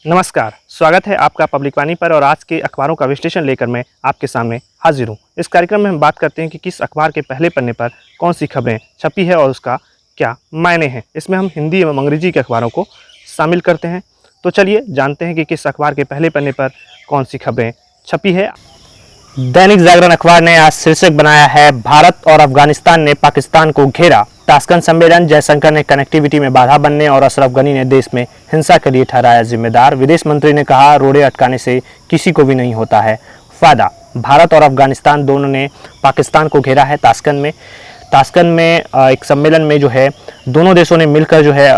नमस्कार, स्वागत है आपका पब्लिक वाणी पर। और आज के अखबारों का विश्लेषण लेकर मैं आपके सामने हाजिर हूँ। इस कार्यक्रम में हम बात करते हैं कि किस अखबार के पहले पन्ने पर कौन सी खबरें छपी है और उसका क्या मायने हैं। इसमें हम हिंदी एवं अंग्रेजी के अखबारों को शामिल करते हैं। तो चलिए जानते हैं कि किस अखबार के पहले पन्ने पर कौन सी खबरें छपी है। दैनिक जागरण अखबार ने आज शीर्षक बनाया है, भारत और अफगानिस्तान ने पाकिस्तान को घेरा। ताशकंद सम्मेलन, जयशंकर ने कनेक्टिविटी में बाधा बनने और अशरफ गनी ने देश में हिंसा के लिए ठहराया जिम्मेदार। विदेश मंत्री ने कहा, रोड़े अटकाने से किसी को भी नहीं होता है फायदा। भारत और अफगानिस्तान दोनों ने पाकिस्तान को घेरा है। ताशकंद में एक सम्मेलन में जो है दोनों देशों ने मिलकर जो है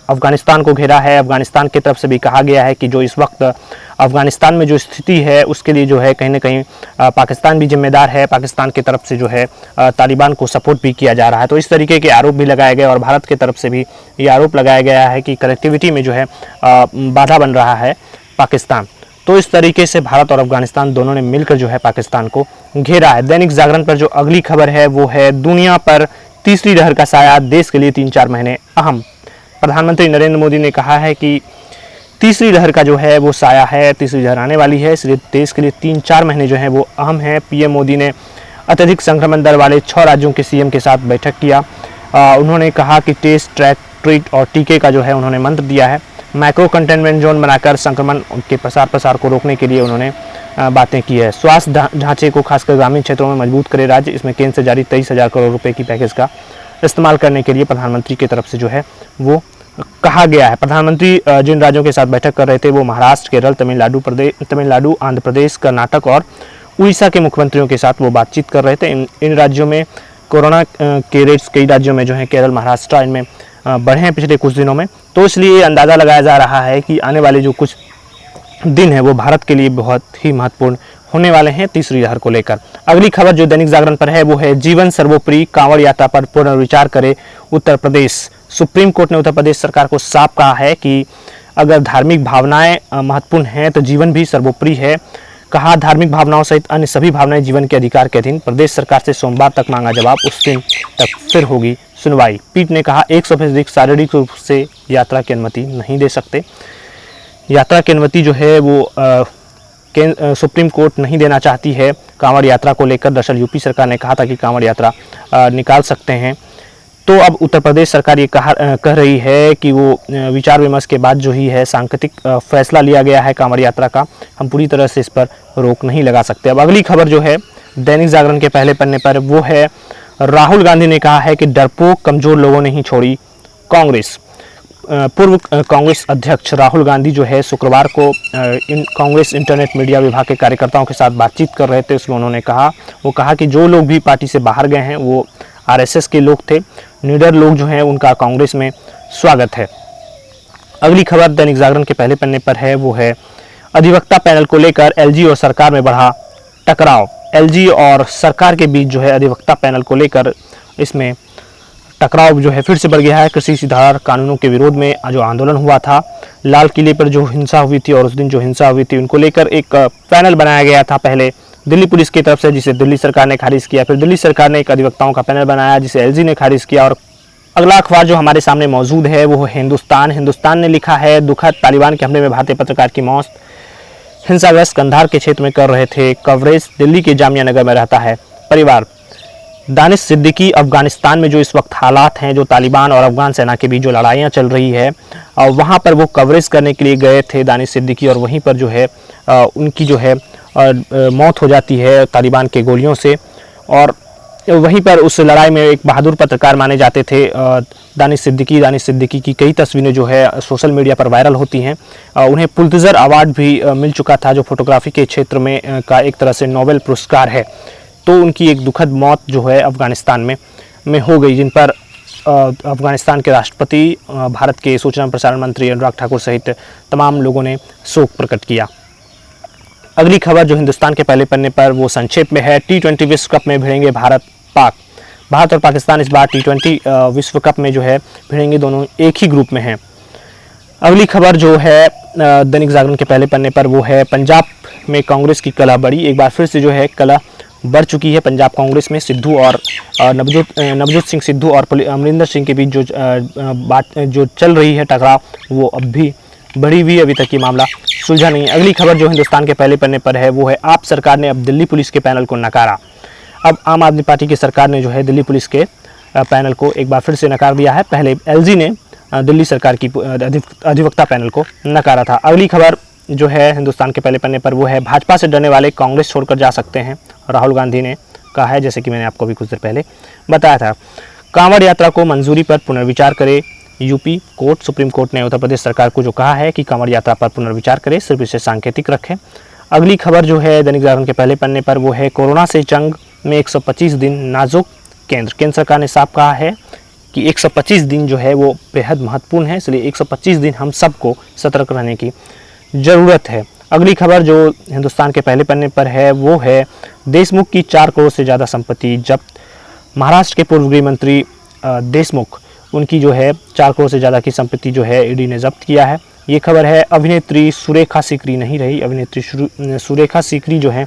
अफगानिस्तान को घेरा है। अफगानिस्तान की तरफ से भी कहा गया है कि जो इस वक्त अफगानिस्तान में जो स्थिति है उसके लिए जो है कहीं ना कहीं पाकिस्तान भी जिम्मेदार है। पाकिस्तान की तरफ से जो है तालिबान को सपोर्ट भी किया जा रहा है। तो इस तरीके के आरोप भी लगाए गए और भारत की तरफ से भी ये आरोप लगाया गया है कि कनेक्टिविटी में जो है बाधा बन रहा है पाकिस्तान। तो इस तरीके से भारत और अफगानिस्तान दोनों ने मिलकर जो है पाकिस्तान को घेरा है। दैनिक जागरण पर जो अगली खबर है वो है, दुनिया पर तीसरी लहर का साया, देश के लिए 3-4 महीने अहम। प्रधानमंत्री नरेंद्र मोदी ने कहा है कि तीसरी लहर का जो है वो साया है, तीसरी लहर आने वाली है, इसलिए देश के लिए 3-4 महीने जो है वो अहम है। पीएम मोदी ने अत्यधिक संक्रमण दर वाले 6 राज्यों के सीएम के साथ बैठक किया। उन्होंने कहा कि टेस्ट, ट्रैक, ट्रीट और टीके का जो है उन्होंने मंत्र दिया है। माइक्रो कंटेनमेंट जोन बनाकर संक्रमण के प्रसार को रोकने के लिए उन्होंने बातें की है। स्वास्थ्य ढांचे को खासकर ग्रामीण क्षेत्रों में मजबूत करे राज्य, इसमें केंद्र से जारी 23,000 करोड़ रुपए की पैकेज का इस्तेमाल करने के लिए प्रधानमंत्री की तरफ से जो है वो कहा गया है। प्रधानमंत्री जिन राज्यों के साथ बैठक कर रहे थे वो महाराष्ट्र, केरल, तमिलनाडु, आंध्र प्रदेश, कर्नाटक और उड़ीसा के मुख्यमंत्रियों के साथ वो बातचीत कर रहे थे। इन राज्यों में कोरोना के रेट्स कई राज्यों में जो है केरल, महाराष्ट्र, इनमें बढ़े हैं पिछले कुछ दिनों में। तो इसलिए अंदाज़ा लगाया जा रहा है कि आने वाले जो कुछ दिन है वो भारत के लिए बहुत ही महत्वपूर्ण होने वाले हैं तीसरी लहर को लेकर। अगली खबर जो दैनिक जागरण पर है वो है, जीवन सर्वोपरि, कांवड़ यात्रा पर पुनर्विचार करे उत्तर प्रदेश। सुप्रीम कोर्ट ने उत्तर प्रदेश सरकार को साफ कहा है कि अगर धार्मिक भावनाएं महत्वपूर्ण हैं तो जीवन भी सर्वोपरि है। कहा, धार्मिक भावनाओं सहित अन्य सभी भावनाएं जीवन के अधिकार के अधीन। प्रदेश सरकार से सोमवार तक मांगा जवाब, उस दिन तक फिर होगी सुनवाई। पीठ ने कहा, 100% शारीरिक रूप से यात्रा की अनुमति नहीं दे सकते। यात्रा की अनुमति जो है वो सुप्रीम कोर्ट नहीं देना चाहती है कांवड़ यात्रा को लेकर। दरअसल यूपी सरकार ने कहा था कि कांवड़ यात्रा निकाल सकते हैं। तो अब उत्तर प्रदेश सरकार ये कह रही है कि वो विचार विमर्श के बाद जो ही है सांकेतिक फैसला लिया गया है कांवड़ यात्रा का, हम पूरी तरह से इस पर रोक नहीं लगा सकते। अब अगली खबर जो है दैनिक जागरण के पहले पन्ने पर वो है, राहुल गांधी ने कहा है कि डरपोक कमजोर लोगों ने ही छोड़ी कांग्रेस। पूर्व कांग्रेस अध्यक्ष राहुल गांधी जो है शुक्रवार को कांग्रेस इंटरनेट मीडिया विभाग के कार्यकर्ताओं के साथ बातचीत कर रहे थे। उसमें उन्होंने कहा कि जो लोग भी पार्टी से बाहर गए हैं वो आरएसएस के लोग थे, निडर लोग जो हैं उनका कांग्रेस में स्वागत है। अगली खबर दैनिक जागरण के पहले पन्ने पर है वो है, अधिवक्ता पैनल को लेकर एलजी और सरकार में बढ़ा टकराव। एलजी और सरकार के बीच जो है अधिवक्ता पैनल को लेकर इसमें टकराव जो है फिर से बढ़ गया है। कृषि सुधार कानूनों के विरोध में जो आंदोलन हुआ था, लाल किले पर जो हिंसा हुई थी और उस दिन जो हिंसा हुई थी उनको लेकर एक पैनल बनाया गया था पहले दिल्ली पुलिस की तरफ से, जिसे दिल्ली सरकार ने खारिज किया। फिर दिल्ली सरकार ने एक अधिवक्ताओं का पैनल बनाया जिसे एलजी ने खारिज किया। और अगला अखबार जो हमारे सामने मौजूद है वो हिंदुस्तान ने लिखा है, दुखद, तालिबान के हमले में भारतीय पत्रकार की मौत। हिंसाग्रस्त कंधार के क्षेत्र में कर रहे थे कवरेज, दिल्ली के जामिया नगर में रहता है परिवार। दानिश सिद्दीकी, अफगानिस्तान में जो इस वक्त हालात हैं, जो तालिबान और अफगान सेना के बीच जो लड़ाइयाँ चल रही है, वहाँ पर वो कवरेज करने के लिए गए थे दानिश सिद्दीकी, और वहीं पर जो है उनकी जो है मौत हो जाती है तालिबान के गोलियों से। और वहीं पर उस लड़ाई में एक बहादुर पत्रकार माने जाते थे दानिश सिद्दीकी की कई तस्वीरें जो है सोशल मीडिया पर वायरल होती हैं। उन्हें पुलित्ज़र अवार्ड भी मिल चुका था, जो फोटोग्राफी के क्षेत्र में का एक तरह से नोबेल पुरस्कार है। तो उनकी एक दुखद मौत जो है अफगानिस्तान में हो गई, जिन पर अफगानिस्तान के राष्ट्रपति, भारत के सूचना प्रसारण मंत्री अनुराग ठाकुर सहित तमाम लोगों ने शोक प्रकट किया। अगली खबर जो हिंदुस्तान के पहले पन्ने पर वो संक्षेप में है, T20 विश्व कप में भिड़ेंगे भारत और पाकिस्तान इस बार T20 विश्व कप में जो है भिड़ेंगे, दोनों एक ही ग्रुप में हैं। अगली खबर जो है दैनिक जागरण के पहले पन्ने पर वो है, पंजाब में कांग्रेस की कलह बढ़ी। एक बार फिर से जो है कलह बढ़ चुकी है पंजाब कांग्रेस में। सिद्धू और नवजोत सिंह सिद्धू और अमरिंदर सिंह के बीच जो चल रही है टकराव, वो अब भी बढ़ी हुई, अभी तक ये मामला सुलझा नहीं है। अगली खबर जो हिंदुस्तान के पहले पन्ने पर है वो है आप सरकार ने अब दिल्ली पुलिस के पैनल को नकारा। अब आम आदमी पार्टी की सरकार ने जो है दिल्ली पुलिस के पैनल को एक बार फिर से नकार दिया है। पहले एलजी ने दिल्ली सरकार की अधिवक्ता पैनल को नकारा था। अगली खबर जो है हिंदुस्तान के पहले पन्ने पर वो है भाजपा से डरने वाले कांग्रेस छोड़कर जा सकते हैं, राहुल गांधी ने कहा है, जैसे कि मैंने आपको भी कुछ देर पहले बताया था। कांवड़ यात्रा को मंजूरी पर पुनर्विचार करे यूपी कोर्ट। सुप्रीम कोर्ट ने उत्तर प्रदेश सरकार को जो कहा है कि कांवड़ यात्रा पर पुनर्विचार करे, सिर्फ इसे सांकेतिक रखें। अगली खबर जो है दैनिक जागरण के पहले पन्ने पर वो है कोरोना से जंग में 125 दिन नाजुक। केंद्र सरकार ने साफ कहा है कि 125 दिन जो है वो बेहद महत्वपूर्ण है, इसलिए 125 दिन हम सबको सतर्क रहने की ज़रूरत है। अगली खबर जो हिंदुस्तान के पहले पन्ने पर है वो है देशमुख की 4 करोड़ से ज़्यादा संपत्ति जब्त। महाराष्ट्र के पूर्व गृह मंत्री देशमुख, उनकी जो है 4 करोड़ से ज़्यादा की संपत्ति जो है ईडी ने जब्त किया है। ये खबर है अभिनेत्री सुरेखा सीकरी नहीं रही, अभिनेत्री सुरेखा सीकरी जो है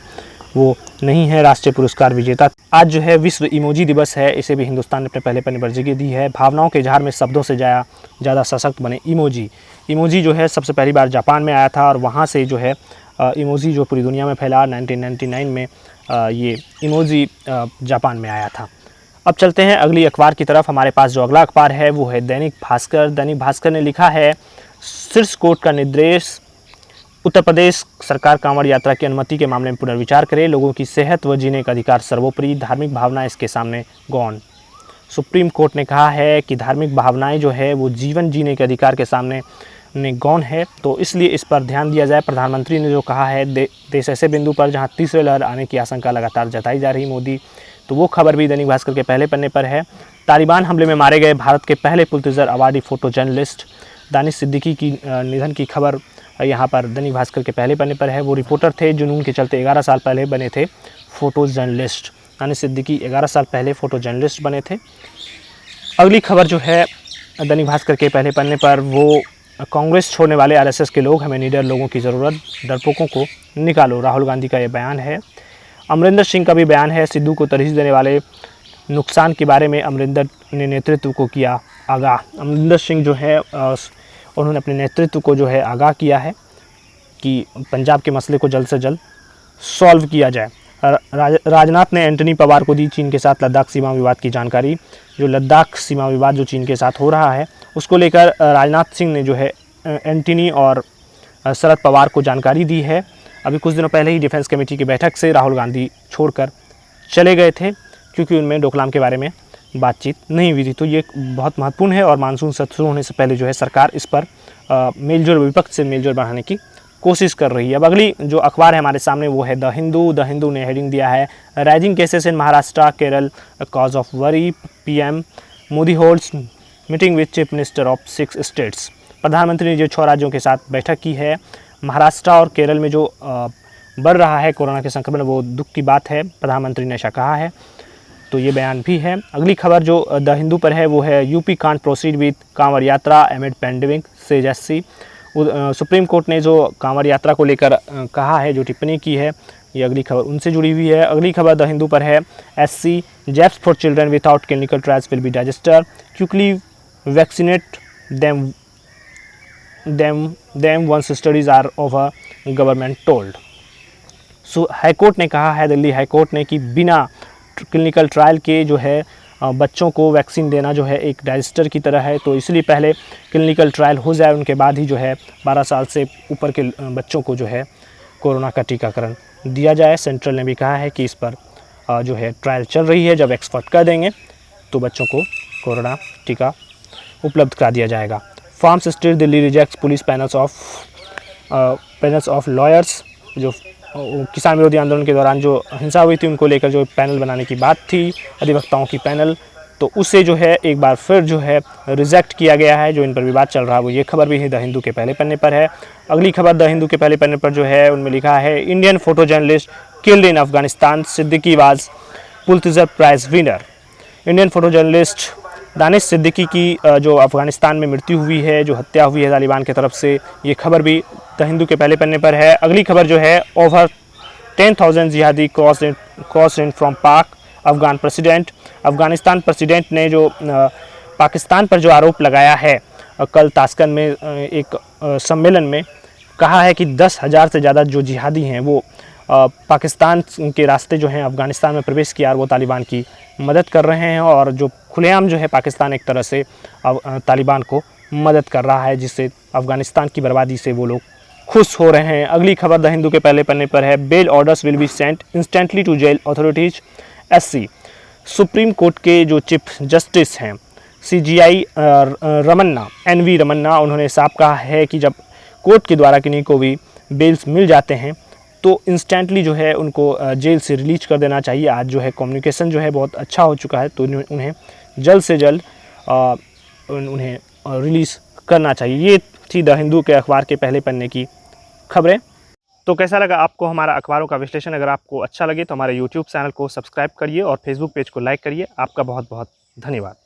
वो नहीं है राष्ट्रीय पुरस्कार विजेता। आज जो है विश्व इमोजी दिवस है, इसे भी हिंदुस्तान ने अपने पहले पन्ने पर जगह दी है। भावनाओं के इजहार में शब्दों से ज़्यादा सशक्त बने इमोजी। इमोजी जो है सबसे पहली बार जापान में आया था और वहाँ से जो है इमोजी जो पूरी दुनिया में फैला। 1999 में ये इमोजी जापान में आया था। अब चलते हैं अगली अखबार की तरफ। हमारे पास जो अगला अखबार है वो है दैनिक भास्कर। दैनिक भास्कर ने लिखा है शीर्ष कोर्ट का निर्देश, उत्तर प्रदेश सरकार कांवड़ यात्रा की अनुमति के मामले में पुनर्विचार करे, लोगों की सेहत व जीने का अधिकार सर्वोपरि, धार्मिक भावना इसके सामने गौण। सुप्रीम कोर्ट ने कहा है कि धार्मिक भावनाएं जो है वो जीवन जीने के अधिकार के सामने गौण है, तो इसलिए इस पर ध्यान दिया जाए। प्रधानमंत्री ने जो कहा है देश ऐसे बिंदु पर जहां तीसरी लहर आने की आशंका लगातार जताई जा रही मोदी, तो वो खबर भी दैनिक भास्कर के पहले पन्ने पर है। तालिबान हमले में मारे गए भारत के पहले Pulitzer awardee photo journalist Danish Siddiqui की निधन की खबर यहाँ पर दैनिक भास्कर के पहले पन्ने पर है। वो रिपोर्टर थे, जुनून के चलते 11 साल पहले बने थे फ़ोटो जर्नलिस्ट। दानिश सिद्दीकी 11 साल पहले फ़ोटो जर्नलिस्ट बने थे। अगली खबर जो है दैनिक भास्कर के पहले पन्ने पर वो कांग्रेस छोड़ने वाले आरएसएस के लोग, हमें निडर लोगों की ज़रूरत, डरपोकों को निकालो। राहुल गांधी का ये बयान है। अमरिंदर सिंह का भी बयान है। सिद्धू को तरजीह देने वाले नुकसान के बारे में अमरिंदर ने नेतृत्व को किया आगाह। अमरिंदर सिंह जो है उन्होंने अपने नेतृत्व को जो है आगाह किया है कि पंजाब के मसले को जल्द से जल्द सॉल्व किया जाए। राजनाथ ने एंटनी पवार को दी चीन के साथ लद्दाख सीमा विवाद की जानकारी। जो लद्दाख सीमा विवाद जो चीन के साथ हो रहा है उसको लेकर राजनाथ सिंह ने जो है एंटनी और शरद पवार को जानकारी दी है। अभी कुछ दिनों पहले ही डिफेंस कमेटी की बैठक से राहुल गांधी छोड़कर चले गए थे क्योंकि उनमें डोकलाम के बारे में बातचीत नहीं हुई थी। तो ये बहुत महत्वपूर्ण है और मानसून सत्र शुरू होने से पहले जो है सरकार इस पर मेलजोल, विपक्ष से मेलजोल बढ़ाने की कोशिश कर रही है। अब अगली जो अखबार है हमारे सामने वो है द हिंदू। द हिंदू ने हेडिंग दिया है rising cases in Maharashtra Kerala cause of worry, PM Modi holds meeting with chief minister of 6 states. प्रधानमंत्री ने जो 6 राज्यों के साथ बैठक की है। महाराष्ट्र और केरल में जो बढ़ रहा है कोरोना के संक्रमण, वो दुख की बात है, प्रधानमंत्री ने ऐसा कहा है, तो ये बयान भी है। अगली खबर जो द हिंदू पर है वो है UP can't proceed with Kanwar यात्रा एमिड पैंडेमिक से एससी। सुप्रीम कोर्ट ने जो कांवड़ यात्रा को लेकर कहा है, जो टिप्पणी की है, ये अगली खबर उनसे जुड़ी हुई है। अगली खबर द हिंदू पर है SC zaps for children without clinical trials will be register, quickly vaccinate them once studies are over, government told. So high court ने कहा है, दिल्ली हाईकोर्ट ने, कि बिना क्लिनिकल ट्रायल के जो है बच्चों को वैक्सीन देना जो है एक रजिस्टर की तरह है, तो इसलिए पहले क्लिनिकल ट्रायल हो जाए, उनके बाद ही जो है 12 साल से ऊपर के बच्चों को जो है कोरोना का टीकाकरण दिया जाए। सेंट्रल ने भी कहा है कि इस पर जो है ट्रायल चल रही है, जब एक्सपर्ट कर देंगे तो बच्चों को कोरोना टीका उपलब्ध करा दिया जाएगा। Farms state Delhi rejects police panels of lawyers. जो किसान विरोधी आंदोलन के दौरान जो हिंसा हुई थी उनको लेकर जो पैनल बनाने की बात थी, अधिवक्ताओं की पैनल, तो उसे जो है एक बार फिर जो है रिजेक्ट किया गया है। जो इन पर विवाद चल रहा है वो ये खबर भी है द हिंदू के पहले पन्ने पर है। अगली खबर द हिंदू के पहले पन्ने पर जो है उनमें लिखा है Indian photo journalist killed in Afghanistan, Siddiqui was Pulitzer prize winner. Indian photo journalist Danish Siddiqui की जो अफगानिस्तान में मृत्यु हुई है, जो हत्या हुई है तालिबान की तरफ से, ये खबर भी द हिंदू के पहले पन्ने पर है। अगली खबर जो है ओवर 10,000 जिहादी क्रॉस इन फ्रॉम पाक अफगान प्रेसिडेंट। अफगानिस्तान प्रेसिडेंट ने जो पाकिस्तान पर जो आरोप लगाया है कल ताशकंद में एक सम्मेलन में कहा है कि 10,000 से ज़्यादा जो जिहादी हैं वो पाकिस्तान के रास्ते जो हैं अफ़गानिस्तान में प्रवेश किया और वो तालिबान की मदद कर रहे हैं, और जो खुलेआम जो है पाकिस्तान एक तरह से तालिबान को मदद कर रहा है, जिससे अफ़गानिस्तान की बर्बादी से वो लोग खुश हो रहे हैं। अगली खबर द हिंदू के पहले पन्ने पर है, bail orders will be sent instantly to jail authorities SC. Supreme court के जो चीफ जस्टिस हैं CJI रमन्ना, NV रमन्ना, उन्होंने साफ कहा है कि जब कोर्ट के द्वारा किन्हीं को भी बेल्स मिल जाते हैं तो इंस्टेंटली जो है उनको जेल से रिलीज कर देना चाहिए। आज जो है कम्युनिकेशन जो है बहुत अच्छा हो चुका है, तो उन्हें जल्द से जल्द उन्हें रिलीज़ करना चाहिए। ये थी द हिंदू के अखबार के पहले पन्ने की खबरें। तो कैसा लगा आपको हमारा अखबारों का विश्लेषण? अगर आपको अच्छा लगे तो हमारे YouTube चैनल को सब्सक्राइब करिए और फेसबुक पेज को लाइक करिए। आपका बहुत बहुत धन्यवाद।